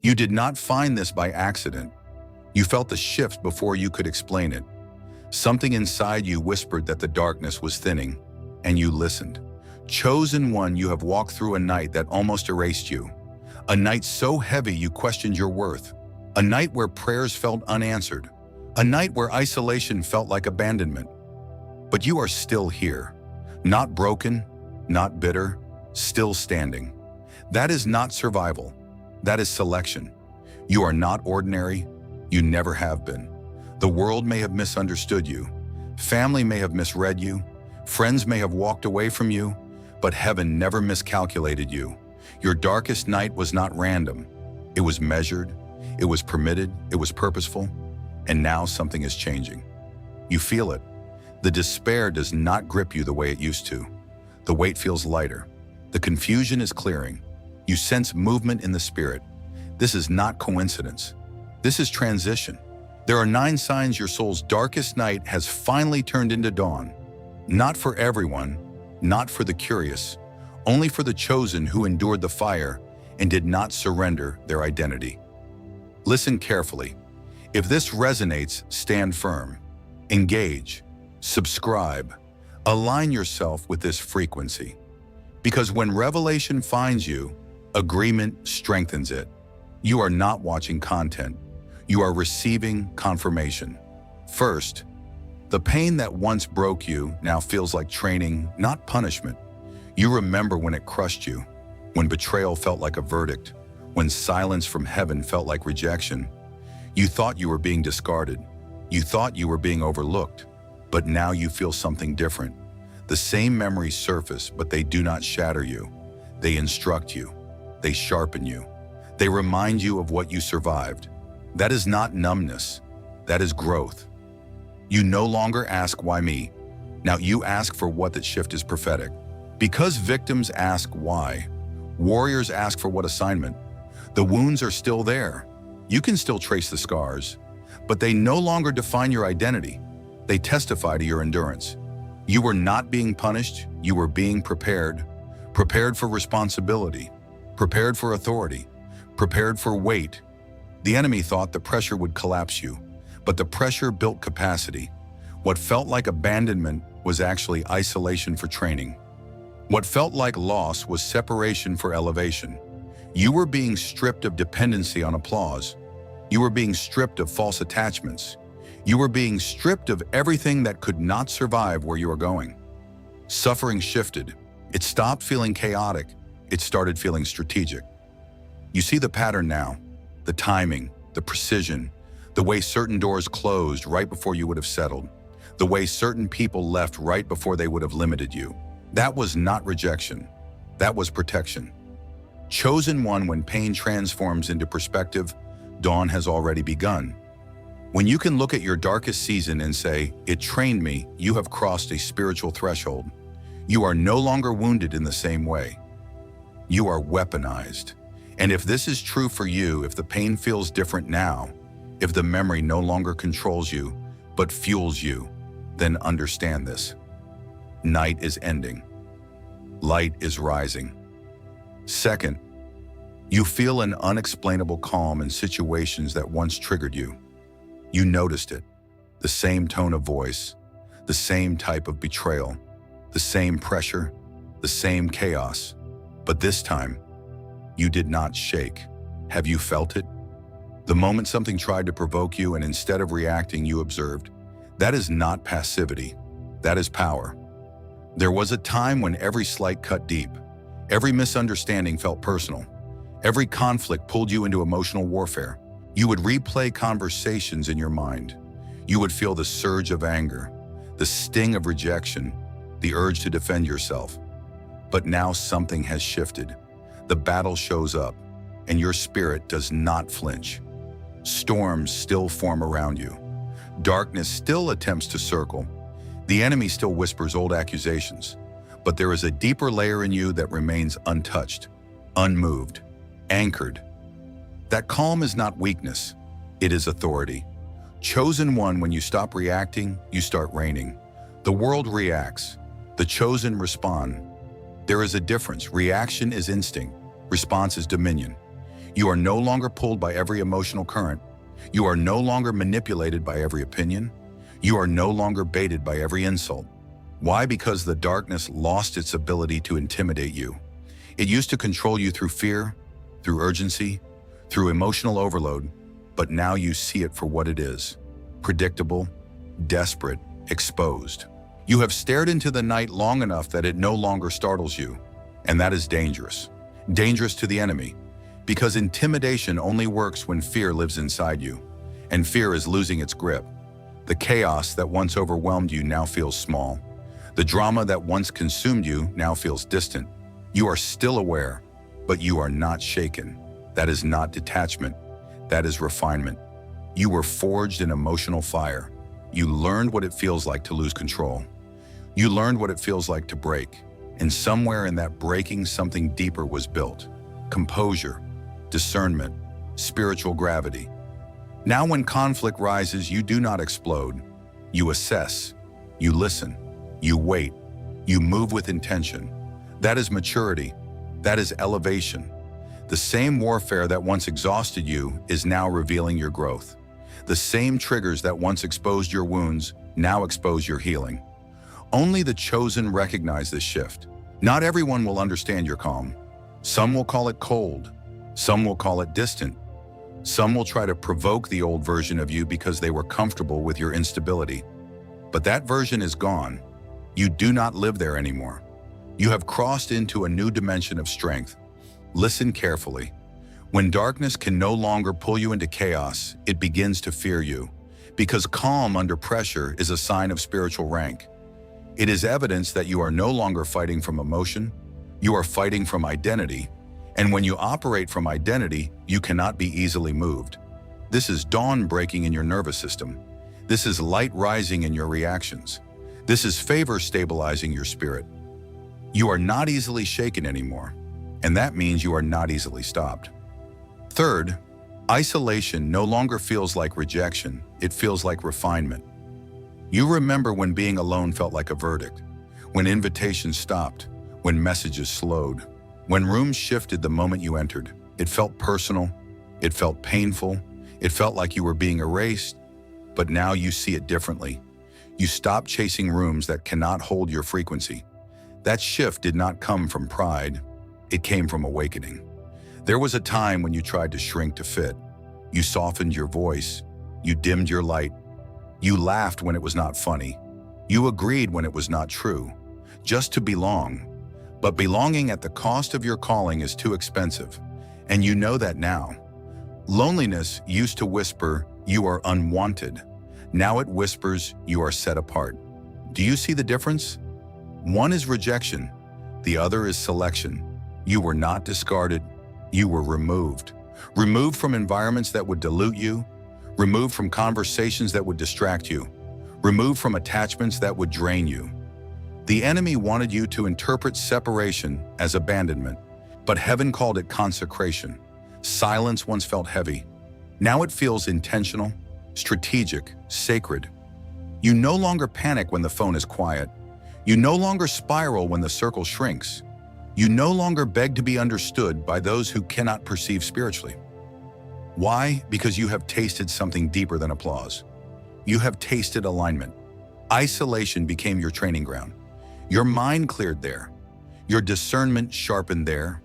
You did not find this by accident. You felt the shift before you could explain it. Something inside you whispered that the darkness was thinning, and you listened. Chosen one, you have walked through a night that almost erased you. A night so heavy you questioned your worth. A night where prayers felt unanswered. A night where isolation felt like abandonment. But you are still here. Not broken, not bitter, still standing. That is not survival. That is selection. You are not ordinary. You never have been. The world may have misunderstood you. Family may have misread you. Friends may have walked away from you. But heaven never miscalculated you. Your darkest night was not random. It was measured. It was permitted. It was purposeful. And now something is changing. You feel it. The despair does not grip you the way it used to. The weight feels lighter. The confusion is clearing. You sense movement in the spirit. This is not coincidence. This is transition. There are 9 signs your soul's darkest night has finally turned into dawn. Not for everyone, not for the curious, only for the chosen who endured the fire and did not surrender their identity. Listen carefully. If this resonates, stand firm. Engage. Subscribe. Align yourself with this frequency. Because when revelation finds you, agreement strengthens it. You are not watching content. You are receiving confirmation. First, the pain that once broke you now feels like training, not punishment. You remember when it crushed you, when betrayal felt like a verdict, when silence from heaven felt like rejection. You thought you were being discarded. You thought you were being overlooked. But now you feel something different. The same memories surface, but they do not shatter you. They instruct you. They sharpen you. They remind you of what you survived. That is not numbness. That is growth. You no longer ask, why me? Now you ask for what that shift is prophetic. Because victims ask why, warriors ask for what assignment. The wounds are still there. You can still trace the scars, but they no longer define your identity. They testify to your endurance. You were not being punished, you were being prepared. Prepared for responsibility, prepared for authority, prepared for weight. The enemy thought the pressure would collapse you, but the pressure built capacity. What felt like abandonment was actually isolation for training. What felt like loss was separation for elevation. You were being stripped of dependency on applause. You were being stripped of false attachments. You were being stripped of everything that could not survive where you were going. Suffering shifted. It stopped feeling chaotic. It started feeling strategic. You see the pattern now, the timing, the precision, the way certain doors closed right before you would have settled, the way certain people left right before they would have limited you. That was not rejection. That was protection. Chosen one, when pain transforms into perspective, dawn has already begun. When you can look at your darkest season and say, it trained me, you have crossed a spiritual threshold. You are no longer wounded in the same way. You are weaponized. And if this is true for you, if the pain feels different now, if the memory no longer controls you, but fuels you, then understand this. Night is ending. Light is rising. Second, you feel an unexplainable calm in situations that once triggered you. You noticed it. The same tone of voice, the same type of betrayal, the same pressure, the same chaos. But this time, you did not shake. Have you felt it? The moment something tried to provoke you and instead of reacting, you observed. That is not passivity. That is power. There was a time when every slight cut deep. Every misunderstanding felt personal. Every conflict pulled you into emotional warfare. You would replay conversations in your mind. You would feel the surge of anger, the sting of rejection, the urge to defend yourself. But now something has shifted. The battle shows up, and your spirit does not flinch. Storms still form around you. Darkness still attempts to circle. The enemy still whispers old accusations. But there is a deeper layer in you that remains untouched, unmoved, anchored. That calm is not weakness, it is authority. Chosen one, when you stop reacting, you start reigning. The world reacts, the chosen respond. There is a difference. Reaction is instinct, response is dominion. You are no longer pulled by every emotional current. You are no longer manipulated by every opinion. You are no longer baited by every insult. Why? Because the darkness lost its ability to intimidate you. It used to control you through fear, through urgency, through emotional overload, but now you see it for what it is: predictable, desperate, exposed. You have stared into the night long enough that it no longer startles you, and that is dangerous. Dangerous to the enemy, because intimidation only works when fear lives inside you, and fear is losing its grip. The chaos that once overwhelmed you now feels small. The drama that once consumed you now feels distant. You are still aware, but you are not shaken. That is not detachment. That is refinement. You were forged in emotional fire. You learned what it feels like to lose control. You learned what it feels like to break. And somewhere in that breaking, something deeper was built. Composure, discernment, spiritual gravity. Now when conflict rises, you do not explode. You assess. You listen. You wait. You move with intention. That is maturity. That is elevation. The same warfare that once exhausted you is now revealing your growth. The same triggers that once exposed your wounds now expose your healing. Only the chosen recognize this shift. Not everyone will understand your calm. Some will call it cold. Some will call it distant. Some will try to provoke the old version of you because they were comfortable with your instability. But that version is gone. You do not live there anymore. You have crossed into a new dimension of strength. Listen carefully. When darkness can no longer pull you into chaos, it begins to fear you, because calm under pressure is a sign of spiritual rank. It is evidence that you are no longer fighting from emotion, you are fighting from identity, and when you operate from identity, you cannot be easily moved. This is dawn breaking in your nervous system. This is light rising in your reactions. This is favor stabilizing your spirit. You are not easily shaken anymore, and that means you are not easily stopped. Third, isolation no longer feels like rejection, it feels like refinement. You remember when being alone felt like a verdict, when invitations stopped, when messages slowed, when rooms shifted the moment you entered. It felt personal, it felt painful, it felt like you were being erased, but now you see it differently. You stop chasing rooms that cannot hold your frequency. That shift did not come from pride, it came from awakening. There was a time when you tried to shrink to fit. You softened your voice, you dimmed your light, you laughed when it was not funny, you agreed when it was not true, just to belong. But belonging at the cost of your calling is too expensive, and you know that now. Loneliness used to whisper, "You are unwanted." Now it whispers, "You are set apart." Do you see the difference? One is rejection, the other is selection. You were not discarded, you were removed. Removed from environments that would dilute you, removed from conversations that would distract you, removed from attachments that would drain you. The enemy wanted you to interpret separation as abandonment, but heaven called it consecration. Silence once felt heavy. Now it feels intentional, strategic, sacred. You no longer panic when the phone is quiet. You no longer spiral when the circle shrinks. You no longer beg to be understood by those who cannot perceive spiritually. Why? Because you have tasted something deeper than applause. You have tasted alignment. Isolation became your training ground. Your mind cleared there. Your discernment sharpened there.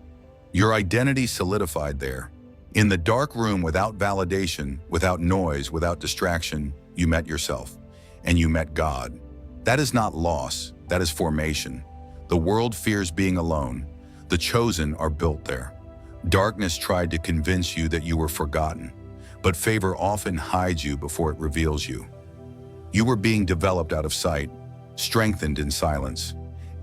Your identity solidified there. In the dark room, without validation, without noise, without distraction, you met yourself, and you met God. That is not loss, that is formation. The world fears being alone. The chosen are built there. Darkness tried to convince you that you were forgotten, but favor often hides you before it reveals you. You were being developed out of sight, strengthened in silence,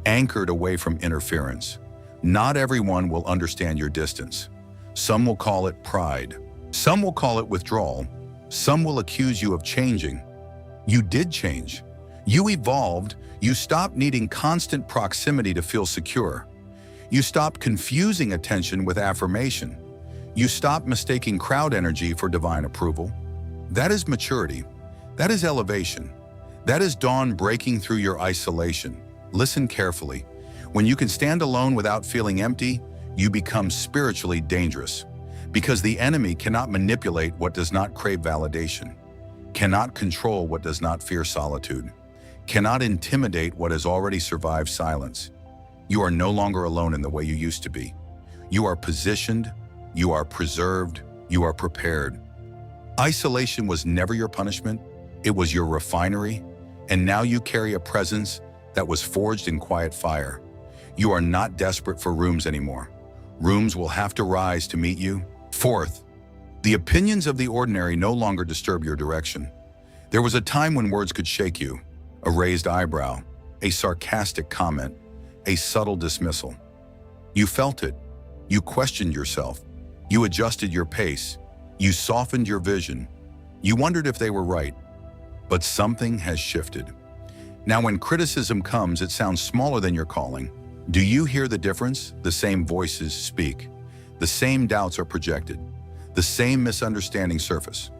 anchored away from interference. Not everyone will understand your distance. Some will call it pride. Some will call it withdrawal. Some will accuse you of changing. You did change. You evolved. You stopped needing constant proximity to feel secure. You stopped confusing attention with affirmation. You stopped mistaking crowd energy for divine approval. That is maturity. That is elevation. That is dawn breaking through your isolation. Listen carefully. When you can stand alone without feeling empty, you become spiritually dangerous. Because the enemy cannot manipulate what does not crave validation, cannot control what does not fear solitude, cannot intimidate what has already survived silence. You are no longer alone in the way you used to be. You are positioned, you are preserved, you are prepared. Isolation was never your punishment, it was your refinery, and now you carry a presence that was forged in quiet fire. You are not desperate for rooms anymore. Rooms will have to rise to meet you. Fourth, the opinions of the ordinary no longer disturb your direction. There was a time when words could shake you, a raised eyebrow, a sarcastic comment, a subtle dismissal. You felt it. You questioned yourself. You adjusted your pace. You softened your vision. You wondered if they were right. But something has shifted. Now when criticism comes, it sounds smaller than your calling. Do you hear the difference? The same voices speak. The same doubts are projected. The same misunderstandings surface.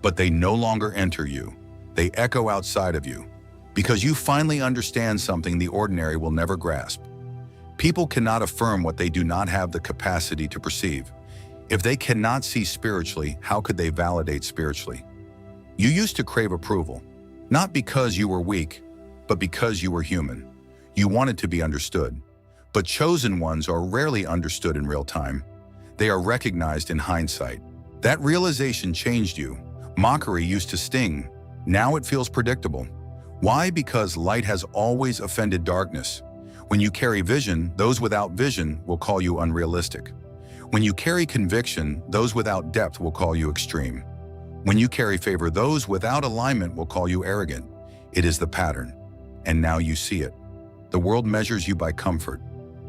But they no longer enter you. They echo outside of you. Because you finally understand something the ordinary will never grasp. People cannot affirm what they do not have the capacity to perceive. If they cannot see spiritually, how could they validate spiritually? You used to crave approval, not because you were weak, but because you were human. You wanted to be understood. But chosen ones are rarely understood in real time. They are recognized in hindsight. That realization changed you. Mockery used to sting. Now it feels predictable. Why? Because light has always offended darkness. When you carry vision, those without vision will call you unrealistic. When you carry conviction, those without depth will call you extreme. When you carry favor, those without alignment will call you arrogant. It is the pattern. And now you see it. The world measures you by comfort.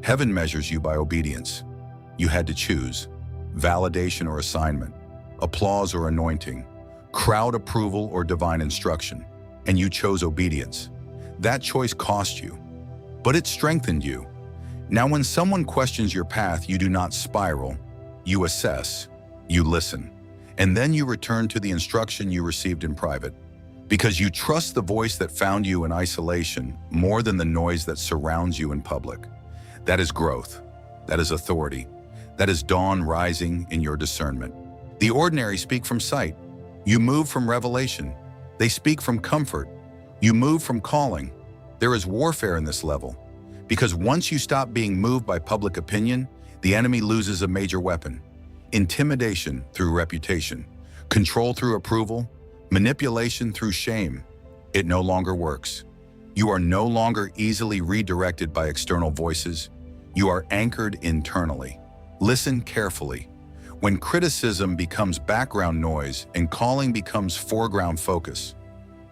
Heaven measures you by obedience. You had to choose validation or assignment, applause or anointing, crowd approval or divine instruction, and you chose obedience. That choice cost you, but it strengthened you. Now when someone questions your path, you do not spiral, you assess, you listen, and then you return to the instruction you received in private. Because you trust the voice that found you in isolation more than the noise that surrounds you in public. That is growth. That is authority. That is dawn rising in your discernment. The ordinary speak from sight. You move from revelation. They speak from comfort. You move from calling. There is warfare in this level. Because once you stop being moved by public opinion, the enemy loses a major weapon. Intimidation through reputation. Control through approval. Manipulation through shame. It no longer works. You are no longer easily redirected by external voices. You are anchored internally. Listen carefully. When criticism becomes background noise and calling becomes foreground focus,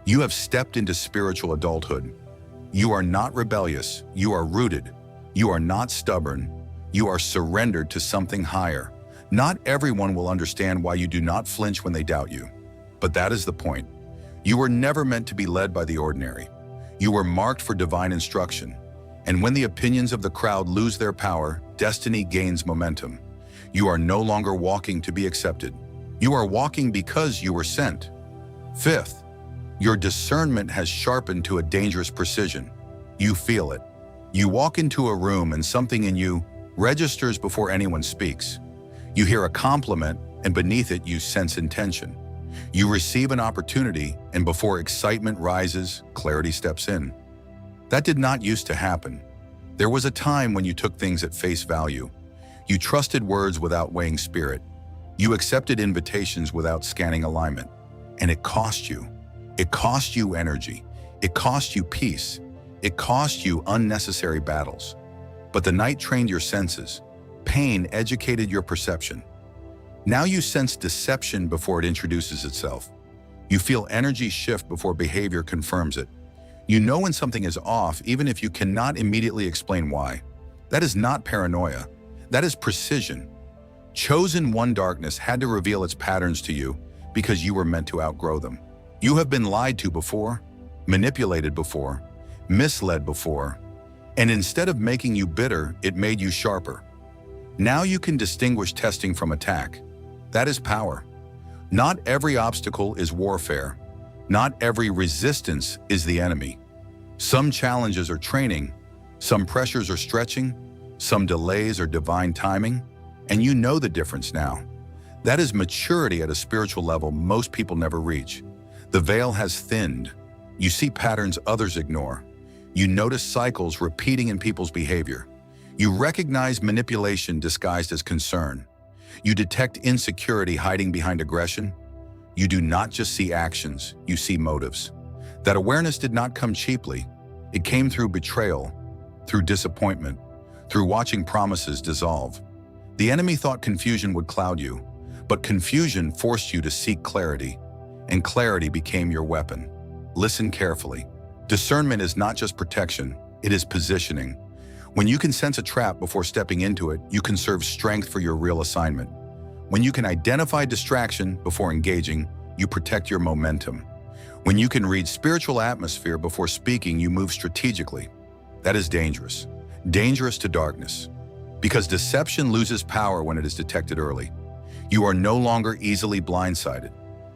you have stepped into spiritual adulthood. You are not rebellious. You are rooted. You are not stubborn. You are surrendered to something higher. Not everyone will understand why you do not flinch when they doubt you. But that is the point. You were never meant to be led by the ordinary. You were marked for divine instruction. And when the opinions of the crowd lose their power, destiny gains momentum. You are no longer walking to be accepted. You are walking because you were sent. Fifth, your discernment has sharpened to a dangerous precision. You feel it. You walk into a room and something in you registers before anyone speaks. You hear a compliment and beneath it you sense intention. You receive an opportunity and before excitement rises, clarity steps in. That did not used to happen. There was a time when you took things at face value. You trusted words without weighing spirit. You accepted invitations without scanning alignment. And it cost you. It cost you energy. It cost you peace. It cost you unnecessary battles. But the night trained your senses. Pain educated your perception. Now you sense deception before it introduces itself. You feel energy shift before behavior confirms it. You know when something is off even if you cannot immediately explain why. That is not paranoia. That is precision. Chosen one darkness had to reveal its patterns to you because you were meant to outgrow them. You have been lied to before, manipulated before, misled before, and instead of making you bitter, it made you sharper. Now you can distinguish testing from attack. That is power. Not every obstacle is warfare. Not every resistance is the enemy. Some challenges are training, some pressures are stretching, some delays are divine timing, and you know the difference now. That is maturity at a spiritual level most people never reach. The veil has thinned. You see patterns others ignore. You notice cycles repeating in people's behavior. You recognize manipulation disguised as concern. You detect insecurity hiding behind aggression. You do not just see actions, you see motives. That awareness did not come cheaply. It came through betrayal, through disappointment, through watching promises dissolve. The enemy thought confusion would cloud you, but confusion forced you to seek clarity, and clarity became your weapon. Listen carefully. Discernment is not just protection, it is positioning. When you can sense a trap before stepping into it, you conserve strength for your real assignment. When you can identify distraction before engaging, you protect your momentum. When you can read spiritual atmosphere before speaking, you move strategically. That is dangerous. Dangerous to darkness. Because deception loses power when it is detected early. You are no longer easily blindsided.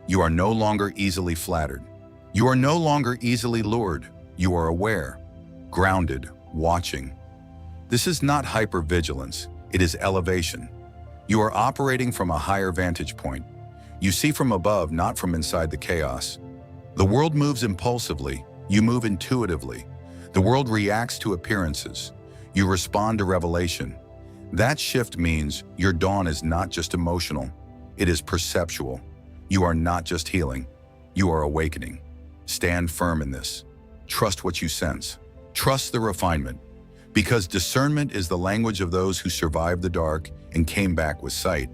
You are no longer easily flattered. You are no longer easily lured. You are aware, grounded, watching. This is not hypervigilance, it is elevation. You are operating from a higher vantage point. You see from above, not from inside the chaos. The world moves impulsively, you move intuitively. The world reacts to appearances. You respond to revelation. That shift means your dawn is not just emotional, it is perceptual. You are not just healing, you are awakening. Stand firm in this. Trust what you sense. Trust the refinement. Because discernment is the language of those who survived the dark and came back with sight.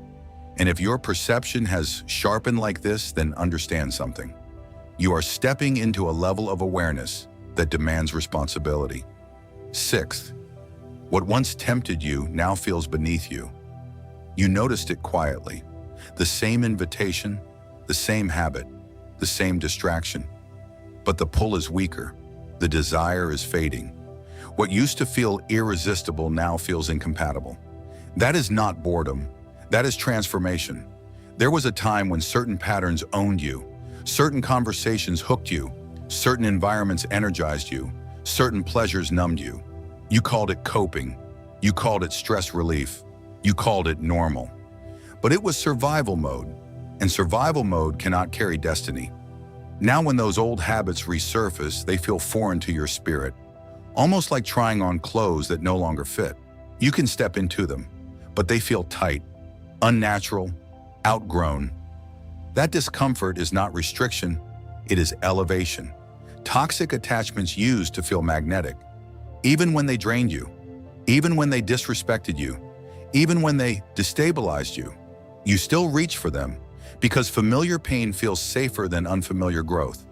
And if your perception has sharpened like this, then understand something. You are stepping into a level of awareness that demands responsibility. Sixth, what once tempted you now feels beneath you. You noticed it quietly. The same invitation, the same habit, the same distraction. But the pull is weaker. The desire is fading. What used to feel irresistible now feels incompatible. That is not boredom. That is transformation. There was a time when certain patterns owned you, certain conversations hooked you, certain environments energized you, certain pleasures numbed you. You called it coping. You called it stress relief. You called it normal. But it was survival mode, and survival mode cannot carry destiny. Now when those old habits resurface, they feel foreign to your spirit, almost like trying on clothes that no longer fit. You can step into them, but they feel tight, unnatural, outgrown. That discomfort is not restriction, it is elevation. Toxic attachments used to feel magnetic. Even when they drained you, even when they disrespected you, even when they destabilized you, you still reach for them because familiar pain feels safer than unfamiliar growth.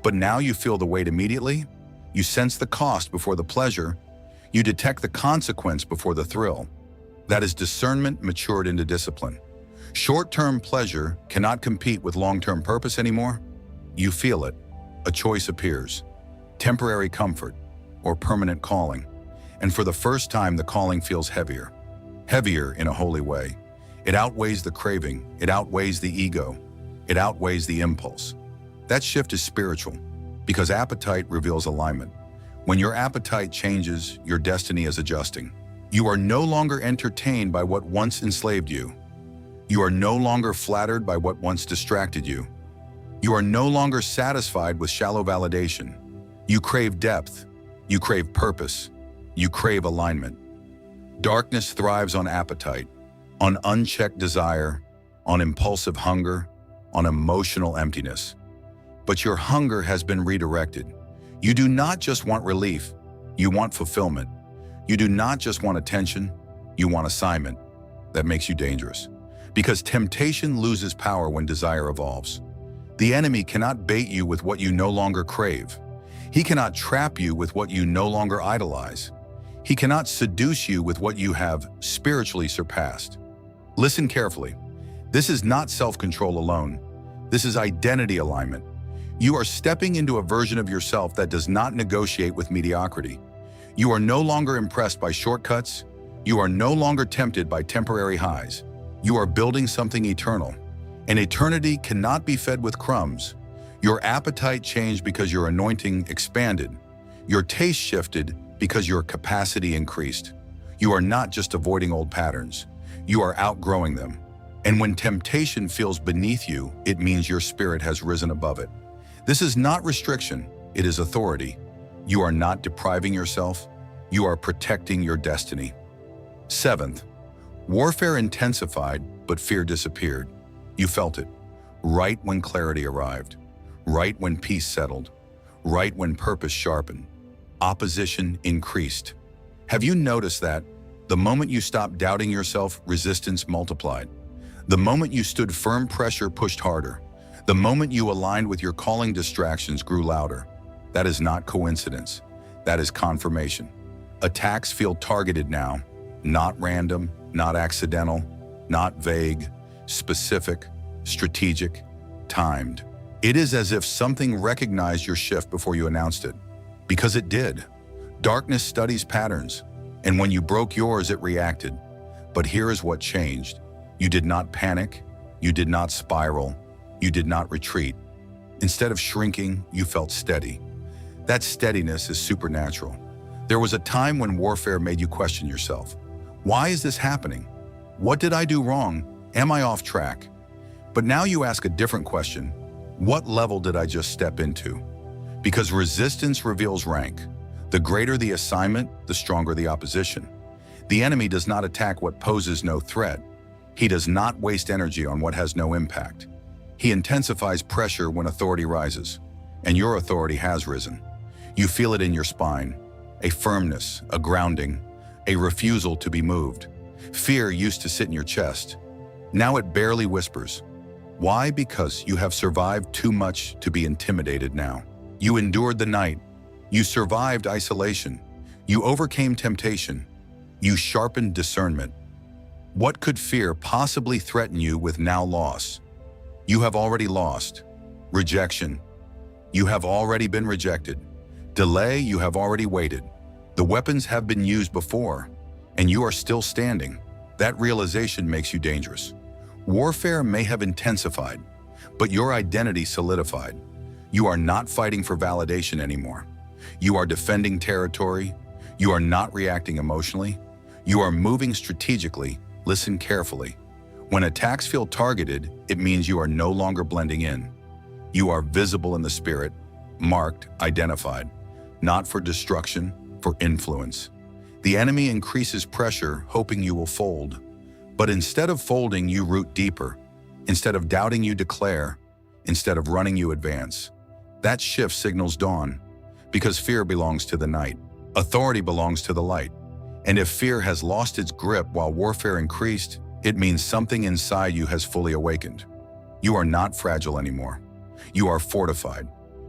But now you feel the weight immediately. You sense the cost before the pleasure. You detect the consequence before the thrill. That is discernment matured into discipline. Short-term pleasure cannot compete with long-term purpose anymore. You feel it. A choice appears. Temporary comfort or permanent calling. And for the first time, the calling feels heavier. Heavier in a holy way. It outweighs the craving. It outweighs the ego. It outweighs the impulse. That shift is spiritual because appetite reveals alignment. When your appetite changes, your destiny is adjusting. You are no longer entertained by what once enslaved you. You are no longer flattered by what once distracted you. You are no longer satisfied with shallow validation. You crave depth. You crave purpose. You crave alignment. Darkness thrives on appetite, on unchecked desire, on impulsive hunger, on emotional emptiness. But your hunger has been redirected. You do not just want relief, you want fulfillment. You do not just want attention, you want assignment. That makes you dangerous. Because temptation loses power when desire evolves. The enemy cannot bait you with what you no longer crave. He cannot trap you with what you no longer idolize. He cannot seduce you with what you have spiritually surpassed. Listen carefully. This is not self-control alone. This is identity alignment. You are stepping into a version of yourself that does not negotiate with mediocrity. You are no longer impressed by shortcuts. You are no longer tempted by temporary highs. You are building something eternal. And eternity cannot be fed with crumbs. Your appetite changed because your anointing expanded. Your taste shifted because your capacity increased. You are not just avoiding old patterns. You are outgrowing them. And when temptation feels beneath you, it means your spirit has risen above it. This is not restriction, it is authority. You are not depriving yourself, you are protecting your destiny. Seventh, warfare intensified, but fear disappeared. You felt it, right when clarity arrived, right when peace settled, right when purpose sharpened. Opposition increased. Have you noticed that? The moment you stopped doubting yourself, resistance multiplied. The moment you stood firm, pressure pushed harder. The moment you aligned with your calling, distractions grew louder. That is not coincidence. That is confirmation. Attacks feel targeted now, not random, not accidental, not vague, specific, strategic, timed. It is as if something recognized your shift before you announced it. Because it did. Darkness studies patterns, and when you broke yours, it reacted. But here is what changed. You did not panic, you did not spiral, you did not retreat. Instead of shrinking, you felt steady. That steadiness is supernatural. There was a time when warfare made you question yourself. Why is this happening? What did I do wrong? Am I off track? But now you ask a different question. What level did I just step into? Because resistance reveals rank. The greater the assignment, the stronger the opposition. The enemy does not attack what poses no threat. He does not waste energy on what has no impact. He intensifies pressure when authority rises, and your authority has risen. You feel it in your spine, a firmness, a grounding, a refusal to be moved. Fear used to sit in your chest. Now it barely whispers. Why? Because you have survived too much to be intimidated now. You endured the night. You survived isolation. You overcame temptation. You sharpened discernment. What could fear possibly threaten you with now loss? You have already lost. Rejection. You have already been rejected. Delay. You have already waited. The weapons have been used before, and you are still standing. That realization makes you dangerous. Warfare may have intensified, but your identity solidified. You are not fighting for validation anymore. You are defending territory. You are not reacting emotionally. You are moving strategically. Listen carefully. When attacks feel targeted, it means you are no longer blending in. You are visible in the spirit, marked, identified, not for destruction, for influence. The enemy increases pressure, hoping you will fold. But instead of folding, you root deeper. Instead of doubting, you declare. Instead of running, you advance. That shift signals dawn, because fear belongs to the night. Authority belongs to the light. And if fear has lost its grip while warfare increased, it means something inside you has fully awakened. You are not fragile anymore. You are fortified.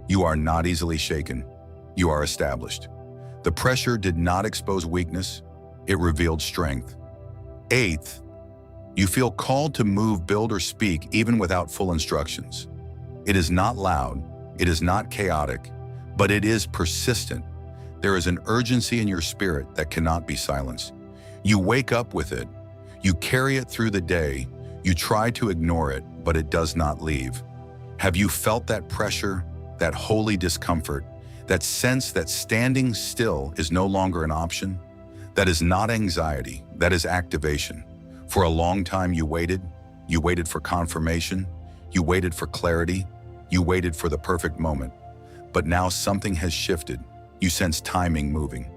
You are not easily shaken. You are established. The pressure did not expose weakness. It revealed strength. Eighth, you feel called to move, build, or speak even without full instructions. It is not loud. It is not chaotic, but it is persistent. There is an urgency in your spirit that cannot be silenced. You wake up with it. You carry it through the day. You try to ignore it, but it does not leave. Have you felt that pressure, that holy discomfort, that sense that standing still is no longer an option? That is not anxiety, that is activation. For a long time you waited for confirmation, you waited for clarity, you waited for the perfect moment. But now something has shifted. You sense timing moving,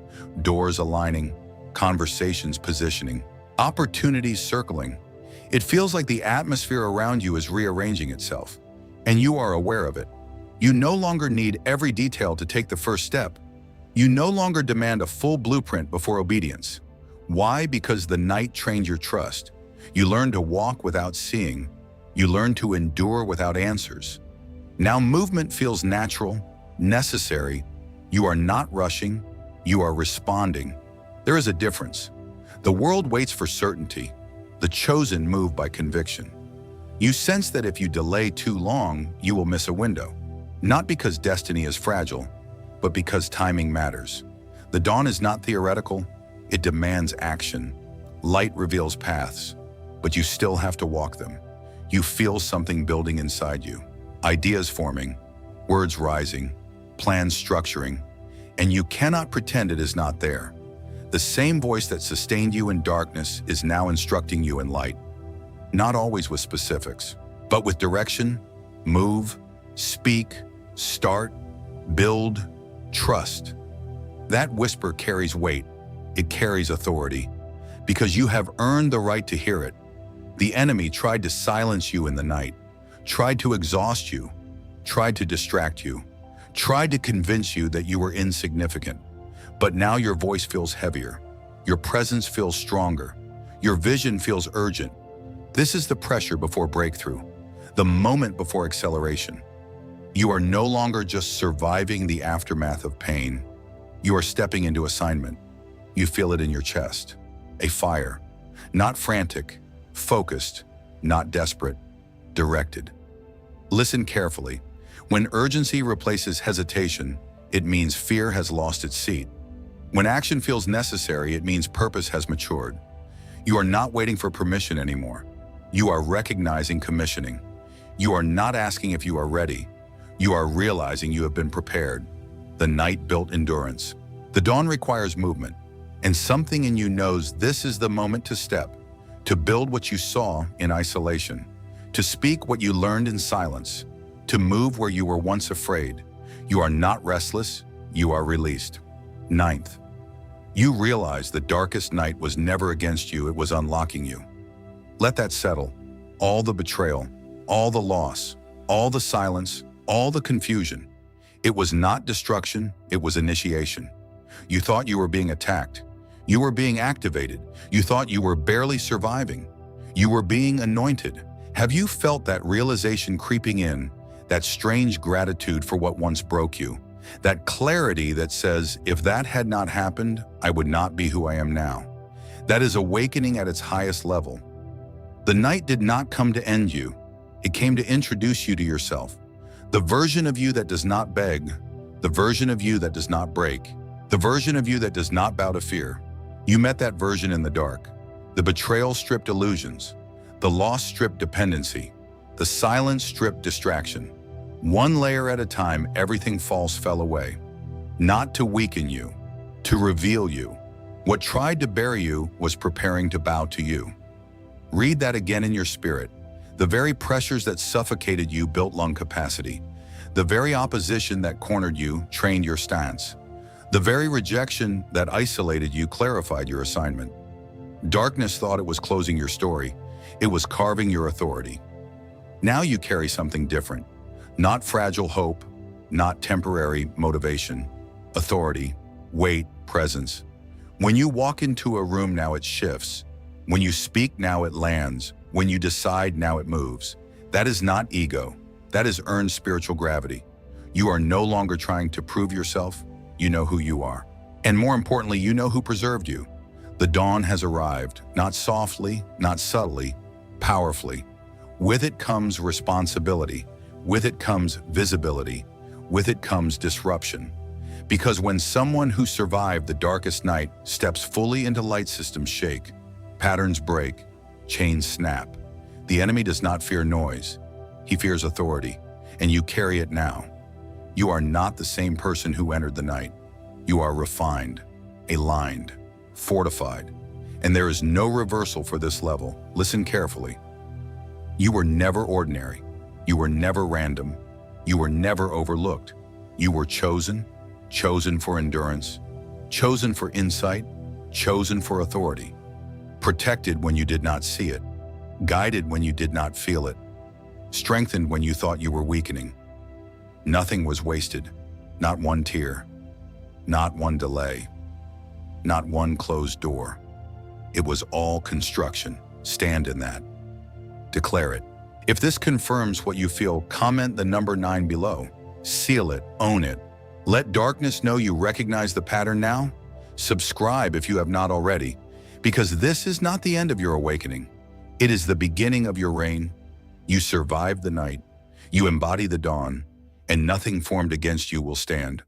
doors aligning, conversations positioning, opportunities circling. It feels like the atmosphere around you is rearranging itself, and you are aware of it. You no longer need every detail to take the first step. You no longer demand a full blueprint before obedience. Why? Because the night trained your trust. You learn to walk without seeing. You learn to endure without answers. Now movement feels natural, necessary. You are not rushing, you are responding. There is a difference. The world waits for certainty. The chosen move by conviction. You sense that if you delay too long, you will miss a window. Not because destiny is fragile, but because timing matters. The dawn is not theoretical, it demands action. Light reveals paths, but you still have to walk them. You feel something building inside you. Ideas forming, words rising, plans structuring, and you cannot pretend it is not there. The same voice that sustained you in darkness is now instructing you in light. not always with specifics, but with direction, move, speak, start, build, trust. That whisper carries weight. It carries authority, because you have earned the right to hear it. The enemy tried to silence you in the night, tried to exhaust you, tried to distract you, tried to convince you that you were insignificant. But now your voice feels heavier. Your presence feels stronger. Your vision feels urgent. This is the pressure before breakthrough, the moment before acceleration. You are no longer just surviving the aftermath of pain. You are stepping into assignment. You feel it in your chest. A fire, not frantic, focused, not desperate, directed. Listen carefully. When urgency replaces hesitation, it means fear has lost its seat. When action feels necessary, it means purpose has matured. You are not waiting for permission anymore. You are recognizing commissioning. You are not asking if you are ready. You are realizing you have been prepared. The night built endurance. The dawn requires movement, and something in you knows this is the moment to step, to build what you saw in isolation, to speak what you learned in silence, to move where you were once afraid. You are not restless, you are released. Ninth, you realize the darkest night was never against you, it was unlocking you. Let that settle. All the betrayal, all the loss, all the silence, all the confusion. It was not destruction, it was initiation. You thought you were being attacked. You were being activated. You thought you were barely surviving. You were being anointed. Have you felt that realization creeping in, that strange gratitude for what once broke you? That clarity that says, if that had not happened, I would not be who I am now. That is awakening at its highest level. The night did not come to end you. It came to introduce you to yourself. The version of you that does not beg, the version of you that does not break, the version of you that does not bow to fear. You met that version in the dark. The betrayal stripped illusions. The loss stripped dependency. The silence stripped distraction. One layer at a time, everything false fell away. Not to weaken you, to reveal you. What tried to bury you was preparing to bow to you. Read that again in your spirit. The very pressures that suffocated you built lung capacity. The very opposition that cornered you trained your stance. The very rejection that isolated you clarified your assignment. Darkness thought it was closing your story. It was carving your authority. Now you carry something different. Not fragile hope, not temporary motivation. Authority, weight, presence. When you walk into a room, now it shifts. When you speak, now it lands. When you decide, now it moves. That is not ego. That is earned spiritual gravity. You are no longer trying to prove yourself. You know who you are. And more importantly, you know who preserved you. The dawn has arrived, not softly, not subtly, powerfully. With it comes responsibility. With it comes visibility. With it comes disruption. Because when someone who survived the darkest night steps fully into light, systems shake, patterns break, chains snap. The enemy does not fear noise. He fears authority, and you carry it now. You are not the same person who entered the night. You are refined, aligned, fortified, and there is no reversal for this level. Listen carefully. You were never ordinary. You were never random. You were never overlooked. You were chosen, chosen for endurance, chosen for insight, chosen for authority. Protected when you did not see it, guided when you did not feel it, strengthened when you thought you were weakening. Nothing was wasted, not one tear, not one delay, not one closed door. It was all construction. Stand in that. Declare it. If this confirms what you feel, comment the number 9 below. Seal it, own it. Let darkness know you recognize the pattern now. Subscribe if you have not already, because this is not the end of your awakening. It is the beginning of your reign. You survived the night. You embody the dawn, and nothing formed against you will stand.